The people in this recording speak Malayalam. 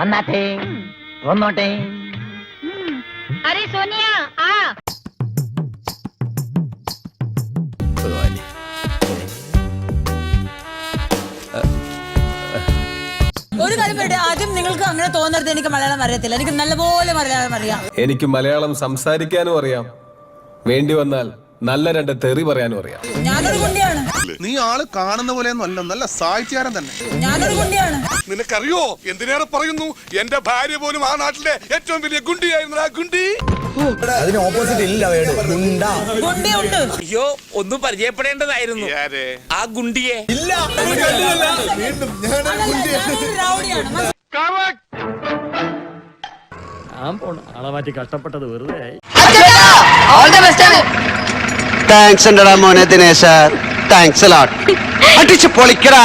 വന്നാട്ടെ വന്നോട്ടെ. अरे सोनिया आ. ഒരു കാര്യം പറയട്ടെ, ആദ്യം നിങ്ങൾക്ക് അങ്ങനെ തോന്നരുത് എനിക്ക് മലയാളം അറിയത്തില്ല. എനിക്ക് നല്ലപോലെ മലയാളം അറിയാം. എനിക്ക് മലയാളം സംസാരിക്കാനും അറിയാം, വേണ്ടി വന്നാൽ നല്ല രണ്ട് തെറി പറയാനും അറിയാം. ഞാനൊരു കുണ്ടിയാണ്. നീ ആള് കാണുന്ന പോലെയൊന്നും അല്ല, നല്ല സാഹിത്യകാരൻ തന്നെ. ഞാനൊരു കുണ്ടിയാണ്. നിനക്കറിയോ എന്തിനേറെ പറയുന്നു, എന്റെ ഭാര്യ പോലും ആ നാട്ടിലെ ഏറ്റവും വലിയ ഗുണ്ടിയായിരുന്നു. ആ ഗുണ്ടി അതിന് ഓപ്പോസിറ്റ് ഇല്ല, ഗുണ്ടിയുണ്ട്. അയ്യോ, ഒന്നും പരിചയപ്പെടേണ്ടതായിരുന്നു ആ ഗുണ്ടിയെ. ഇല്ല. ഞാനൊരു റൗഡിയാണ്. ആളെ മാറ്റി കഷ്ടപ്പെട്ടത് വെറുതെ ആയി. താങ്ക്സ് ഉണ്ടടാ മോനെ ദിനേശ, താങ്ക്സ് അടിച്ചു പൊളിക്കടാ.